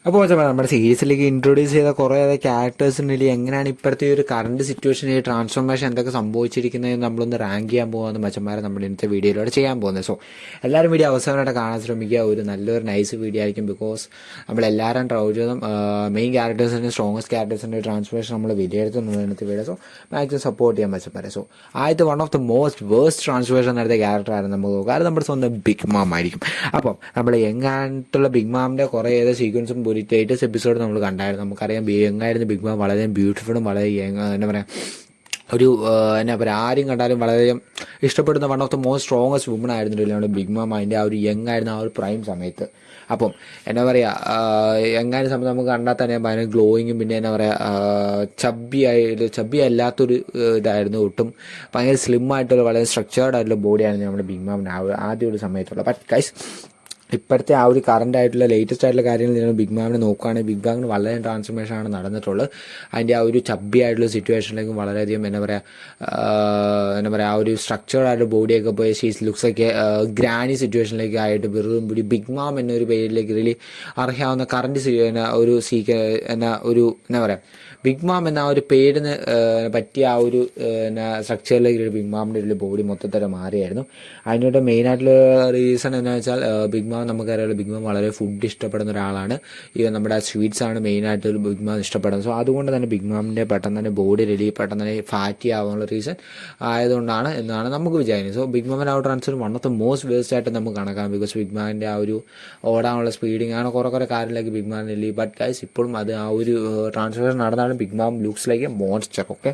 അപ്പോൾ നമ്മുടെ സീരീസിലേക്ക് ഇൻട്രൊഡ്യൂസ് ചെയ്ത കുറേ ക്യാരക്ടേഴ്സിനുള്ളിൽ എങ്ങനെയാണ് ഇപ്പോഴത്തെ ഒരു കറണ്ട് സിറ്റുവേഷനിൽ ട്രാൻസ്ഫോർമേഷൻ എന്തൊക്കെ സംഭവിച്ചിരിക്കുന്നത് നമ്മളൊന്ന് റാങ്ക് ചെയ്യാൻ പോകുന്ന മച്ചന്മാരെ നമ്മുടെ ഇന്നത്തെ വീഡിയോയിലൂടെ ചെയ്യാൻ പോകുന്നത്. സോ എല്ലാവരും വീഡിയോ അവസാനമായിട്ട് കാണാൻ ശ്രമിക്കുക. ഒരു നല്ലൊരു നൈസ് വീഡിയോ ആയിരിക്കും. ബിക്കോസ് നമ്മളെല്ലാവരും ട്രൗജതും മെയിൻ ക്യാരക്ടേഴ്സിൻ്റെ സ്ട്രോങ്ങസ്റ്റ് ക്യാരക്ടേഴ്സിൻ്റെ ട്രാൻസ്ഫോർമേഷൻ നമ്മൾ വിലയിരുത്തുന്നു ഇന്നത്തെ വീഡിയോ. സോ മാക്സിമം സപ്പോർട്ട് ചെയ്യാൻ മച്ചന്മാരെ. സോ ആദ്യത്തെ one of the most waste transformation നടത്തിയ ക്യാരക്ടറായിരുന്നു നമുക്ക് നോക്കുക. അത് നമ്മുടെ സ്വന്തം ബിഗ് മാം ആയിരിക്കും. അപ്പം നമ്മൾ യങ്ങായിട്ടുള്ള ബിഗ് മാമിൻ്റെ കുറേ സീക്വൻസും ഒരു ലേറ്റസ്റ്റ് എപ്പിസോഡ് നമ്മൾ കണ്ടായിരുന്നു. നമുക്കറിയാം യങ്ങായിരുന്നു ബിഗ് മാം, വളരെ ബ്യൂട്ടിഫുള്ളും വളരെ എന്താ പറയുക ഒരു എന്നാ പറയുക ആരും കണ്ടാലും വളരെയധികം ഇഷ്ടപ്പെടുന്ന one of the most strongest woman ആയിരുന്നില്ല നമ്മുടെ ബിഗ് മാം. അതിൻ്റെ ആ ഒരു യങ് ആയിരുന്ന ആ ഒരു പ്രൈം സമയത്ത്. അപ്പം എന്താ പറയുക യങ്ങായ സമയത്ത് നമുക്ക് കണ്ടാൽ തന്നെ ഭയങ്കര ഗ്ലോയിങ്ങും പിന്നെ എന്താ പറയുക ചബ്ബി അല്ലാത്തൊരു ഇതായിരുന്നു. ഒട്ടും ഭയങ്കര സ്ലിം ആയിട്ടുള്ള വളരെ സ്ട്രക്ചേർഡ് ആയിട്ടുള്ള ബോഡിയായിരുന്നു നമ്മുടെ ബിഗ് മാമിന് ആദ്യ ഒരു സമയത്തുള്ള. ബട്ട് ഗൈസ് ഇപ്പോഴത്തെ ആ ഒരു കറണ്ട് ആയിട്ടുള്ള ലേറ്റസ്റ്റ് ആയിട്ടുള്ള കാര്യങ്ങൾ നിങ്ങൾ ബിഗ് മാമിനെ നോക്കുകയാണെങ്കിൽ ബിഗ് മാമിന് വളരെ ട്രാൻസ്ഫോർമേഷൻ ആണ് നടന്നിട്ടുള്ളത്. അതിൻ്റെ ആ ഒരു ചബ്ബി ആയിട്ടുള്ള സിറ്റുവേഷനിലേക്ക് വളരെയധികം എന്താ പറയുക ആ ഒരു സ്ട്രക്ചേർഡ് ആയിട്ട് ബോഡിയൊക്കെ പോയി ഷീസ് ലുക്സ് ഒക്കെ ഗ്രാനി സിറ്റുവേഷനിലേക്ക് ആയിട്ട് വെറും ഒരു ബിഗ് മാം എന്നൊരു പേരിലേക്ക് റിയലി അർഹ്യാവുന്ന കറണ്ട് എന്താ പറയുക ബിഗ് മാം എന്ന ആ ഒരു പേരിന് പറ്റിയ ആ ഒരു സ്ട്രക്ചറിലേക്ക് ബിഗ് മാമിൻ്റെ ഒരു ബോഡി മൊത്തത്തിൽ മാറിയായിരുന്നു. അതിനോട് മെയിനായിട്ടുള്ള റീസൺ എന്താണെന്ന് വെച്ചാൽ ബിഗ് മാം നമുക്കറിയാമല്ലോ ബിഗ് മാം വളരെ ഫുഡ് ഇഷ്ടപ്പെടുന്ന ഒരാളാണ്. ഈ നമ്മുടെ സ്വീറ്റ്സ് ആണ് മെയിനായിട്ട് ബിഗ് മാം ഇഷ്ടപ്പെടുന്നത്. സോ അതുകൊണ്ട് തന്നെ ബിഗ് മാമിൻ്റെ പെട്ടെന്ന് തന്നെ ബോഡി പെട്ടെന്ന് തന്നെ ഫാറ്റി ആവാനുള്ള റീസൺ ആയതുകൊണ്ടാണ് എന്നാണ് നമുക്ക് വിചാരിക്കുന്നത്. സോ ബിഗ് മാമിൻ്റെ ആ ഒരു transfer one of the most waste ആയിട്ട് നമുക്ക് കണക്കാം. ബിക്കോസ് ബിഗ് മാമിൻ്റെ ആ ഒരു ഓടാനുള്ള സ്പീഡിങ് ആണ് കുറേ കാര്യത്തിലേക്ക് ബിഗ് മാമിന് ബട്ട് ഗൈസ് ഇപ്പോഴും അത് ആ ഒരു ട്രാൻസ്ഫർ നടന്നാണ് big mom looks like a monster. Okay,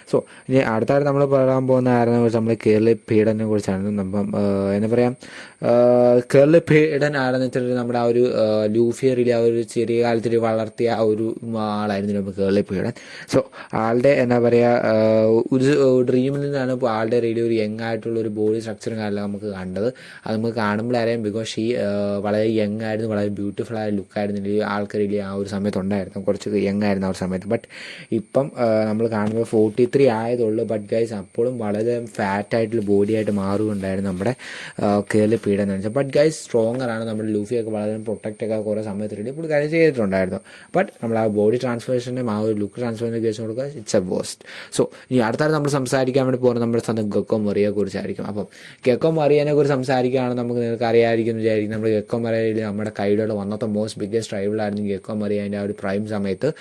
so ഇനി അടുത്തായിട്ട് നമ്മൾ പറയാൻ പോകുന്ന ആരെന്നെ കുറിച്ച് നമ്മൾ കേരള പീഡനെ കുറിച്ചാണ്. അപ്പം എന്താ പറയുക കേരള പീഡൻ ആരെന്ന് വെച്ചിട്ട് നമ്മുടെ ആ ഒരു ലൂഫിയറിൽ ആ ഒരു ചെറിയ കാലത്തിൽ വളർത്തിയ ആ ഒരു ആളായിരുന്നു നമ്മൾ കേരള പീഡൻ. സോ ആളുടെ എന്താ പറയുക ഒരു ഡ്രീമിൽ നിന്നാണ് ഇപ്പോൾ ആളുടെ റീലി ഒരു യങ് ആയിട്ടുള്ള ഒരു ബോഡി സ്ട്രക്ചറും കാര്യങ്ങളും നമുക്ക് കണ്ടത്. അത് നമുക്ക് കാണുമ്പോൾ അറിയാം. ബിക്കോസ് ഷീ വളരെ യങ് ആയിരുന്നു, വളരെ ബ്യൂട്ടിഫുൾ ആയ ലുക്കായിരുന്നു ആൾക്കാരിൽ ആ ഒരു സമയത്തുണ്ടായിരുന്നു. കുറച്ച് യങ് ആയിരുന്നു ആ ഒരു സമയത്ത്. ബട്ട് ഇപ്പം നമ്മൾ കാണുമ്പോൾ 43 ആയതുള്ളൂ. ബട്ട് ഗൈസ് അപ്പോഴും വളരെ ഫാറ്റ് ആയിട്ടുള്ള ബോഡി ആയിട്ട് മാറുകയുണ്ടായിരുന്നു നമ്മുടെ കേരള പീഡൻ എന്ന് വെച്ചാൽ. ബട്ട് ഗൈസ് സ്ട്രോങ്ങർ ആണ്. നമ്മുടെ ലൂഫിയൊക്കെ വളരെ പ്രൊട്ടക്റ്റ് ഒക്കെ കുറേ സമയത്ത് ഇപ്പോൾ കാര്യം ചെയ്തിട്ടുണ്ടായിരുന്നു. ബട്ട് നമ്മൾ ആ ബോഡി ട്രാൻസ്ഫോർമേഷനും ആ ഒരു ലുക്ക് ട്രാൻസ്ഫോർമേഷൻ കേസ് കൊടുക്കുക ഇറ്റ്സ് എ വേസ്റ്റ്. സോ ഇനി അടുത്താണ് നമ്മൾ സംസാരിക്കാൻ വേണ്ടി പോകുന്നത് നമ്മുടെ സ്വന്തം ഗെക്കോ മറിയെ കുറിച്ചായിരിക്കും. അപ്പം ഗെക്കോ മറിയനെ കുറിച്ച് സംസാരിക്കുകയാണെങ്കിൽ നമുക്ക് നിങ്ങൾക്ക് അറിയാമായിരിക്കും വിചാരിക്കും. നമ്മുടെ ഗെക്കോ മറിയയിൽ നമ്മുടെ കൈയുടെ വന്നത്തെ മോസ്റ്റ് ബിഗ്ഗസ്റ്റ് റൈവലായിരുന്നു ഗെക്കോ മറിയ. അതിൻ്റെ ആ ഒരു പ്രൈം സമയത്ത്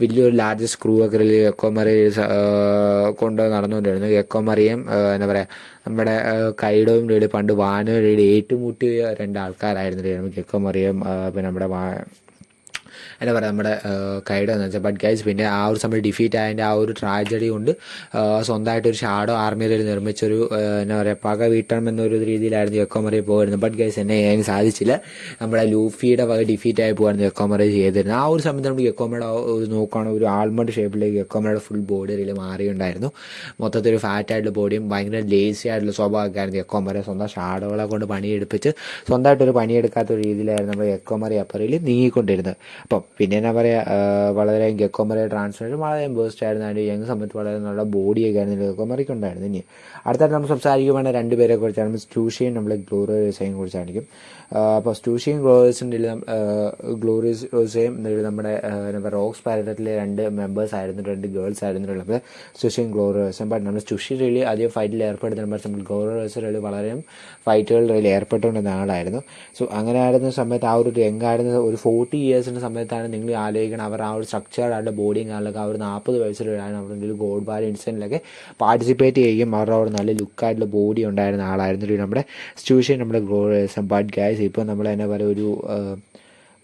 വലിയൊരു ലാർജസ്റ്റ് ക്രൂ ഒക്കെ ഗെക്കോ മറിയ കൊണ്ട് നടന്നുകൊണ്ടിരുന്നു. ഗെക്കോ മറിയയും എന്താ പറയുക നമ്മുടെ കൈഡോയും റീഡി പണ്ട് വാനും റീഡി ഏറ്റുമുട്ടിയ രണ്ടാൾക്കാരായിരുന്നു ഗെക്കോ മറിയയും പിന്നെ നമ്മുടെ എന്താ പറയുക നമ്മുടെ കൈഡോ എന്ന് വെച്ചാൽ. ബട്ട് ഗൈസ് പിന്നെ ആ ഒരു സമയം ഡിഫീറ്റ് ആയതിൻ്റെ ആ ഒരു ട്രാജഡി കൊണ്ട് സ്വന്തമായിട്ടൊരു ഷാഡോ ആർമിയിൽ നിർമ്മിച്ചൊരു എന്താ പറയുക പക വീട്ടണം എന്നൊരു രീതിയിലായിരുന്നു ഗെക്കോ മറിയ പോയിരുന്നത്. ബട്ട് ഗൈസ് എന്നെ ചെയ്യാൻ സാധിച്ചില്ല. നമ്മുടെ ലൂഫിയുടെ വക ഡിഫീറ്റ് ആയി പോകാൻ ഗെക്കോ മറിയ ചെയ്തിരുന്നത്. ആ ഒരു സമയത്ത് നമ്മൾ ഗെക്കോ മറിയുടെ ഒരു നോക്കുകയാണെങ്കിൽ ഒരു ആൽമണ്ട് ഷേപ്പിലേക്ക് ഗെക്കോ മറിയുടെ ഫുൾ ബോഡി റിയിൽ മാറിയുണ്ടായിരുന്നു. മൊത്തത്തിൽ ഒരു ഫാറ്റ് ആയിട്ടുള്ള ബോഡിയും ഭയങ്കര ലേസി ആയിട്ടുള്ള സ്വഭാവമൊക്കെ ആയിരുന്നു ഗെക്കോ മറിയ. സ്വന്തം ഷാഡോകളെ കൊണ്ട് പണിയെടുപ്പിച്ച് സ്വന്തമായിട്ടൊരു പണിയെടുക്കാത്ത ഒരു രീതിയിലായിരുന്നു നമ്മുടെ ഗെക്കോ മറിയ അപ്പറിൽ നീങ്ങിക്കൊണ്ടിരുന്നത്. അപ്പം പിന്നെ എന്നാ പറയുക വളരെ ഗെക്കോ മറിയ ട്രാൻസ്ഫോർമേഷൻ വളരെ ബേസ്റ്റ് ആയിരുന്നു. അതിൻ്റെ യങ് സമയത്ത് വളരെ നല്ല ബോഡിയൊക്കെ ആയിരുന്നു ഗെക്കോ മറിയക്ക് ഉണ്ടായിരുന്നു. ഇനി അടുത്തായിട്ട് നമ്മൾ സംസാരിക്കുവാണെങ്കിൽ രണ്ടുപേരെ കുറിച്ചാണ് സ്റ്റൂഷിയും നമ്മൾ ഗ്ലോറിയസയും കുറിച്ചായിരിക്കും. അപ്പോൾ സ്റ്റൂഷിയും ഗ്ലോറിയസയും നമ്മുടെ എന്താ പറയുക റോക്സ് പാരഡറ്റിലെ രണ്ട് മെമ്പേഴ്സ് ആയിരുന്നു, രണ്ട് ഗേൾസ് ആയിരുന്നു. അപ്പോൾ സ്റ്റൂഷിയും ഗ്ലോറിയസും. ബട്ട് നമ്മൾ സ്റ്റൂഷി റിയലി അധികം ഫൈറ്റിൽ ഏർപ്പെടുത്തുന്ന പക്ഷേ നമ്മൾ ഗ്ലോറിയസ് റിയലി വളരെ ഫൈറ്റുകളിൽ റിയലി ഏർപ്പെട്ടുകൊണ്ടിരുന്ന ആളായിരുന്നു. സോ അങ്ങനെ ആയിരുന്ന സമയത്ത് ആ ഒരു യങ് ആയിരുന്ന ഒരു 40 ഇയേഴ്സിൻ്റെ സമയത്താണ് നിങ്ങൾ ആലോചിക്കണം അവർ ആ ഒരു സ്ട്രക്ചേർഡ് ആയിട്ടുള്ള ബോഡിയും കാര്യങ്ങളൊക്കെ ആ ഒരു 40 വയസ്സിലാണ് അവരുടെ ഗോൾഡ് ബാർ ഇൻസിഡൻറ്റിലൊക്കെ പാർട്ടിസിപ്പേറ്റ് ചെയ്യുകയും അവരുടെ അവിടെ നല്ല ലുക്കായിട്ടുള്ള ബോഡി ഉണ്ടായിരുന്ന ആളായിരുന്നു നമ്മുടെ സ്റ്റൂഷൻ നമ്മുടെ ഗ്ലോറിയസും. ബട്ട് ഗൈസ് ഇപ്പോൾ നമ്മൾ തന്നെ പറയുക ഒരു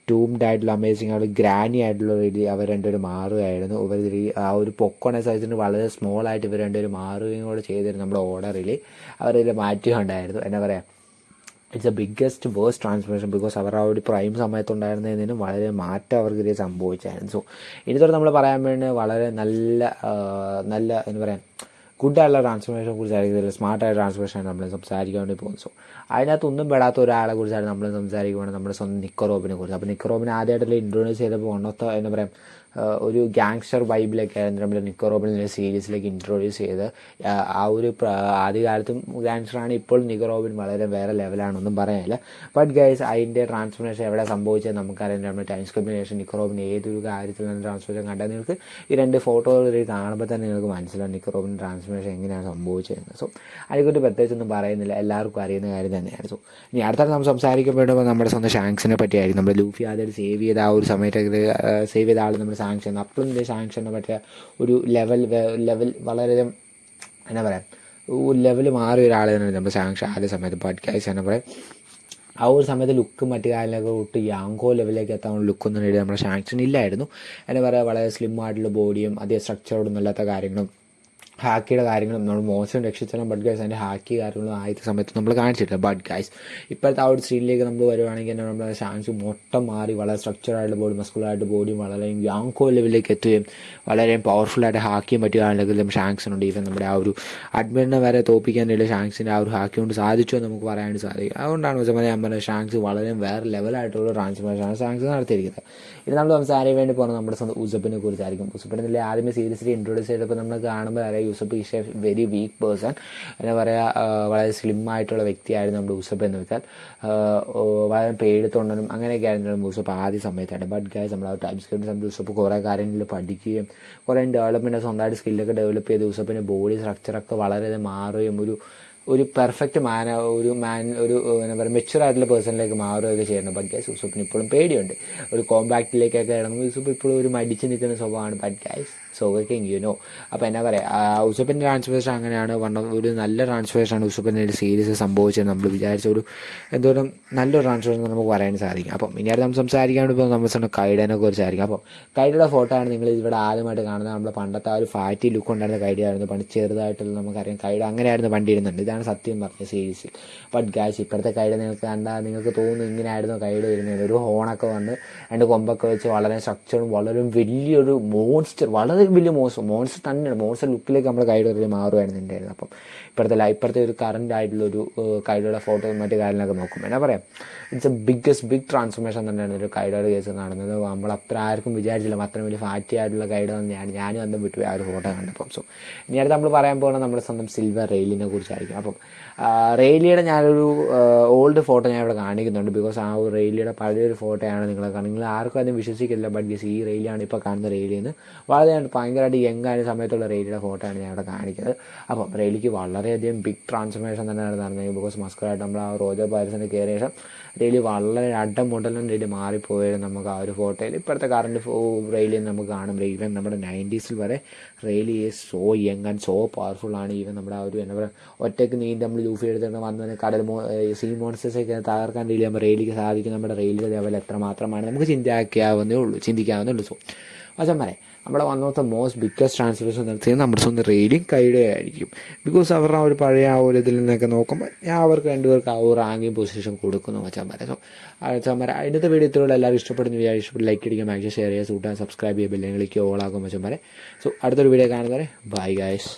ടൂംഡ് ആയിട്ടുള്ള അമേസിങ് ആയിട്ടുള്ള ഗ്രാനി ആയിട്ടുള്ള രീതി അവർ രണ്ടുപേരും മാറുകയായിരുന്നു. ഇവർ ആ ഒരു പൊക്കോണ സൈസിന് വളരെ സ്മോൾ ആയിട്ട് ഇവർ രണ്ടുപേരും മാറുകയും കൂടെ ചെയ്തിരുന്നു നമ്മുടെ ഓർഡറിൽ അവരിൽ മാറ്റുകയുണ്ടായിരുന്നു. എന്താ പറയുക it's a biggest worst transformation. Because അവർ ആ ഒരു പ്രൈം സമയത്തുണ്ടായിരുന്നതിനും വളരെ മാറ്റം അവർക്കിത് സംഭവിച്ചായിരുന്നു. സോ ഇനി തൊട്ട് നമ്മൾ പറയാൻ വേണ്ടി വളരെ നല്ല എന്താ പറയുക ഗുഡായുള്ള ട്രാൻസ്ഫോർമേഷനെ കുറിച്ചായിരിക്കും, സ്മാർട്ടായ ട്രാൻസ്ഫോർമേഷനാണ് നമ്മൾ സംസാരിക്കാൻ വേണ്ടി പോകുന്നത്. സോ അതിനകത്തൊന്നും പെടാത്ത ഒരാളെ കുറിച്ചാണ് നമ്മൾ സംസാരിക്കുകയാണ്, നമ്മുടെ സ്വന്തം നിക്കോ റോബിനെ കുറിച്ച്. അപ്പോൾ നിക്കോ റോബിനെ ആദ്യമായിട്ടുള്ള ഇൻട്രൊഡ്യൂസ് ചെയ്തപ്പോൾ ഒന്നത്തെ എന്താ പറയുക ഒരു ഗാങ്സ്റ്റർ വൈബിലൊക്കെ ആയിരുന്നു നമ്മൾ നിക്കോ റോബിനെ സീരീസിലേക്ക് ഇൻട്രൊഡ്യൂസ് ചെയ്ത്. ആ ഒരു ആദ്യകാലത്തും ഗാങ്സ്റ്ററാണ്, ഇപ്പോൾ നിക്കോ റോബിൻ വളരെ വേറെ ലെവലാണെന്നും പറയാനില്ല. ബട്ട് ഗൈസ് അതിൻ്റെ ട്രാൻസ്ഫോർമേഷൻ എവിടെ സംഭവിച്ചത് നമുക്കറിയാം. നമ്മുടെ ടൈം സ്ക്രിപ്റ്റിന് ശേഷം നിക്കോ റോബിൻ ഏതൊരു കാര്യത്തിൽ നിന്ന് ട്രാൻസ്ഫോർമേഷൻ കണ്ടാൽ നിങ്ങൾക്ക് ഈ 2 ഫോട്ടോകൾ കാണുമ്പോൾ തന്നെ നിങ്ങൾക്ക് മനസ്സിലാവും നിക്കോ റോബിൻ ട്രാൻസ്ഫോർമേഷൻ എങ്ങനെയാണ് സംഭവിച്ചതെന്ന്. സോ അതിനെക്കുറിച്ച് പ്രത്യേകിച്ചൊന്നും പറയുന്നില്ല, എല്ലാവർക്കും അറിയുന്ന കാര്യം തന്നെയാണ്. സോ ഇനി അടുത്ത നമ്മൾ സംസാരിക്കപ്പെടുമ്പോൾ നമ്മുടെ സ്വന്തം ഷാങ്ക്സിനെ പറ്റിയായിരിക്കും. നമ്മുടെ ലൂഫി ആദ്യം സേവ് ചെയ്ത ആ ഒരു സമയത്ത് സേവ് ചെയ്ത ആൾ നമ്മുടെ സാങ്ഷൻ, അപ്പോഴും ഇതിൻ്റെ സാങ്ഷനെ പറ്റിയ ഒരു ലെവൽ വളരെ എന്നാ പറയുക ലെവൽ മാറിയ ഒരാൾ തന്നെയാണ് നമ്മുടെ സാങ്ഷൻ ആദ്യ സമയത്ത്. ബട്ട് ഗൈസ് എന്നാ പറയുക ആ ഒരു സമയത്ത് ലുക്കും മറ്റു കാര്യങ്ങളൊക്കെ വിട്ട് യാങ്കോ ലെവലിലേക്ക് എത്താൻ ലുക്കൊന്നും നേടി നമ്മുടെ ഷാങ്ഷൻ ഇല്ലായിരുന്നു. എന്നാ പറയുക വളരെ സ്ലിം ആയിട്ടുള്ള ബോഡിയും അതേ സ്ട്രക്ചറോടൊന്നും ഇല്ലാത്ത കാര്യങ്ങളും ഹാക്കിയുടെ കാര്യങ്ങളും നമ്മൾ മോശം രക്ഷിച്ചാലും. ബട്ട് ഗൈസ് അതിൻ്റെ ഹാക്കി കാര്യങ്ങളും ആദ്യത്തെ സമയത്ത് നമ്മൾ കാണിച്ചിട്ടില്ല. ബട്ട് ഗൈസ് ഇപ്പോഴത്തെ ആ ഒരു സീനിലേക്ക് നമ്മൾ വരുവാണെങ്കിൽ നമ്മുടെ ഷാങ്സ് മൊത്തം മാറി വളരെ സ്ട്രക്ചറായിട്ട് ബോഡി, മസ്കുലായിട്ട് ബോഡിയും വളരെ യാങ്കോ ലെവലിലേക്ക് എത്തുകയും വളരെ പവർഫുള്ളായിട്ട് ഹാക്കിയും മറ്റു കാര്യങ്ങളിലും ഷാങ്സിനുണ്ട്. ഈവൻ നമ്മുടെ ആ ഒരു അഡ്മിനെ വരെ തോപ്പിക്കാൻ വേണ്ടി ഷാങ്സിൻ്റെ ആ ഒരു ഹാക്കി കൊണ്ട് സാധിച്ചു എന്ന് നമുക്ക് പറയാൻ സാധിക്കും. അതുകൊണ്ടാണ് ഞാൻ പറഞ്ഞത് ഷാങ്സ് വളരെ വേറെ ലെവലായിട്ടുള്ള ട്രാൻസ്ഫോർമേഷനാണ് ഷാങ്സ് നടത്തിയിരിക്കുന്നത്. ഇത് നമ്മൾ സംസാരിക്കാൻ വേണ്ടി പോകുന്നത് നമ്മുടെ സ്വന്തം ഉസപ്പിനെ കുറിച്ചായിരിക്കും. ഉസപ്പിനെ ആദ്യമേ സീരീസിൽ ഇൻട്രൊഡ്യൂസ് ചെയ്തപ്പോൾ നമ്മൾ കാണുമ്പോൾ അറിയാം Yusuf is a very weak person. എന്താ പറയുക വളരെ സ്ലിം ആയിട്ടുള്ള വ്യക്തിയായിരുന്നു നമ്മുടെ യൂസഫ് എന്ന് വെച്ചാൽ. വളരെ പേടിത്തൊണ്ടനും അങ്ങനെയൊക്കെ ആയിരുന്നു യൂസഫ് ആദ്യ സമയത്തായിട്ട്. ബട്ട് ഗൈസ് നമ്മൾ ആ ടൈം സ്ക്രിപ്റ്റ് സമയത്ത് യൂസഫ് കുറേ കാര്യങ്ങളിൽ പഠിക്കുകയും കുറേ ഡെവലപ്മെൻറ്റ് സ്വന്തമായിട്ട് സ്കില്ലൊക്കെ ഡെവലപ്പ് ചെയ്ത് യൂസഫിൻ്റെ ബോഡി സ്ട്രക്ചറൊക്കെ വളരെ മാറുകയും ഒരു പെർഫെക്റ്റ് ഒരു എന്താ പറയുക മെച്യൂറായിട്ടുള്ള പേഴ്സണിലേക്ക് മാറുകയൊക്കെ ചെയ്യുന്നു. ബട്ട് ഗൈസ് യൂസഫിന് ഇപ്പോഴും പേടിയുണ്ട്. ഒരു കോമ്പാക്റ്റിലേക്കൊക്കെ ഇറങ്ങുമ്പോൾ യൂസഫ് ഇപ്പോഴും ഒരു മടിച്ച് നിൽക്കുന്ന സ്വഭാവമാണ്. But guys so king you know. അപ്പോൾ എന്നാ പറയുക യൂസഫിൻ്റെ ട്രാൻസ്ഫോർമേഷൻ അങ്ങനെയാണ്. ഒരു നല്ല ട്രാൻസ്ഫോർമേഷനാണ് യൂസഫിൻ്റെ ഒരു സീരീസ് സംഭവിച്ചത്. നമ്മൾ വിചാരിച്ച എന്തോരം നല്ലൊരു ട്രാൻസ്ഫോർമേഷൻ നമുക്ക് പറയാൻ സാധിക്കും. അപ്പം ഇനി നമ്മൾ സംസാരിക്കാൻ ഇപ്പോൾ നമ്മൾ സ്വന്തം കൈഡനെ കുറിച്ചായിരിക്കും. അപ്പോൾ കൈഡയുടെ ഫോട്ടോ ആണ് നിങ്ങൾ ഇവിടെ ആദ്യമായിട്ട് കാണുന്നത്. നമ്മൾ പണ്ടത്തെ ആ ഒരു ഫാറ്റി ലുക്ക് ഉണ്ടായിരുന്ന കൈഡയായിരുന്നു. പണ്ട് ചെറുതായിട്ടുള്ള നമുക്കറിയാം കൈഡ അങ്ങനെയായിരുന്നു പണ്ടിരുന്നുണ്ട്. ഇതാണ് സത്യം പറഞ്ഞ സീരീസിൽ. ബട്ട് ഗൈസ് ഇപ്പോഴത്തെ കൈഡ നിങ്ങൾക്ക് കണ്ടാൽ നിങ്ങൾക്ക് തോന്നുന്നു ഇങ്ങനെയായിരുന്നു കൈഡ വരുന്നത്. ഒരു ഹോണൊക്കെ വന്ന് 2 കൊമ്പൊക്കെ വെച്ച് വളരെ സ്ട്രക്ചറും വളരെ വലിയൊരു മോൺസ്റ്റർ, വളരെ വലിയ മോൺസ്റ്റർ തന്നെയാണ്. മോൺസ്റ്റർ ലുക്കിലേക്ക് നമ്മൾ കൈഡ മാറുകയായിരുന്നു ഉണ്ടായിരുന്നത്. അപ്പം ഇപ്പോഴത്തെ ഒരു കറൻ്റ് ആയിട്ടുള്ളൊരു കൈഡയുടെ ഫോട്ടോ മറ്റു കാര്യങ്ങളൊക്കെ നോക്കും. എന്നാ പറയാം ഇറ്റ്സ് എ ബിഗ് ട്രാൻസ്ഫോർമേഷൻ തന്നെയാണ് ഒരു കൈഡയുടെ കേസ് കാണുന്നത്. നമ്മൾ അത്ര ആർക്കും വിചാരിച്ചില്ല അത്രയും വലിയ ഫാറ്റി ആയിട്ടുള്ള കൈഡ തന്നെയാണ്. ഞാനും അന്തം വിട്ടുപോയി ആ ഒരു ഫോട്ടോ കണ്ടപ്പം. സോ ഇനി അടുത്ത് നമ്മൾ പറയാൻ പോകുന്നത് നമ്മുടെ സ്വന്തം സിൽവർ റെയിലിനെ കുറിച്ചായിരിക്കും. അപ്പം റെയിലിയുടെ ഞാനൊരു ഓൾഡ് ഫോട്ടോ ഞാൻ ഇവിടെ കാണിക്കുന്നുണ്ട്. ബിക്കോസ് ആ ഒരു റെയിലിയുടെ പഴയൊരു ഫോട്ടോയാണ് നിങ്ങൾ ആർക്കും അതിന് വിശ്വസിക്കില്ല. ബട്ട് ഗസ് ഈ റെയിലാണ് ഇപ്പോൾ കാണുന്ന റെയിലിന്ന് വളരെ ഭയങ്കരമായിട്ട് യങ് ആയ സമയത്തുള്ള റെയിലിയുടെ ഫോട്ടോയാണ് ഞാൻ ഇവിടെ കാണിക്കുന്നത്. അപ്പം റെയിലിക്ക് വളരെയധികം ബിഗ് ട്രാൻസ്ഫോർമേഷൻ തന്നെയാണ് നടന്നത്. ബിക്കോസ് മസ്കുലായിട്ട് നമ്മൾ ആ റോജർ പാരിസിന് കയറിയ ശേഷം റെയിലി വളരെ അഡ്ഡമുടലും റെയിലി മാറിപ്പോയാലും നമുക്ക് ആ ഒരു ഫോട്ടോയിൽ. ഇപ്പോഴത്തെ കറണ്ട് റെയിലിൽ നമുക്ക് കാണും. റെയിലിൽ നമ്മുടെ 90s വരെ Reilly is so young and so powerful ആണ്. ഈവൻ നമ്മുടെ ആ ഒരു എന്താ പറയുക ഒറ്റയ്ക്ക് നീന്തി നമ്മൾ ലൂഫി എടുത്തിട്ട് വന്നതിന് സീ മോൺസ്റ്റേഴ്സൊക്കെ തകർക്കാൻ റെയിലിക്ക് സാധിക്കും. നമ്മുടെ റെയിലിൻ്റെ ലെവൽ എത്രമാത്രമാണ് നമുക്ക് ചിന്തിക്കാവുന്നേ ഉള്ളൂ. സോ വരെ നമ്മുടെ വന്നത്തെ മോസ്റ്റ് ബിഗ്ഗസ്റ്റ് ട്രാൻസ്ഫോർമേഷൻ നടത്തിയത് നമ്മുടെ സ്വന്തം റെയിലും കൈഡേ ആയിരിക്കും. ബിക്കോസ് അവരുടെ ആ ഒരു പഴയ ആ ഒരു ഇതിൽ നിന്നൊക്കെ നോക്കുമ്പോൾ ഞാൻ അവർക്ക് 2 പേർക്ക് ആ ഒരു റാങ്കിങ് പൊസിഷൻ കൊടുക്കുന്നു വരെ. സോ അതിനത്തെ വീഡിയോ ഇത്രയുള്ള എല്ലാവരും ഇഷ്ടപ്പെടുന്ന ഇഷ്ടപ്പെട്ട് ലൈക്ക് അടിക്കുക, മാക്സിമം ഷെയർ ചെയ്യുക, സബ്സ്ക്രൈബ് ചെയ്യുക, ബെല്ലിലേക്ക് ഓളാക്കും വരെ. സോ അടുത്തൊരു വീഡിയോ കാണുന്നവരെ ബൈ ഗൈസ്.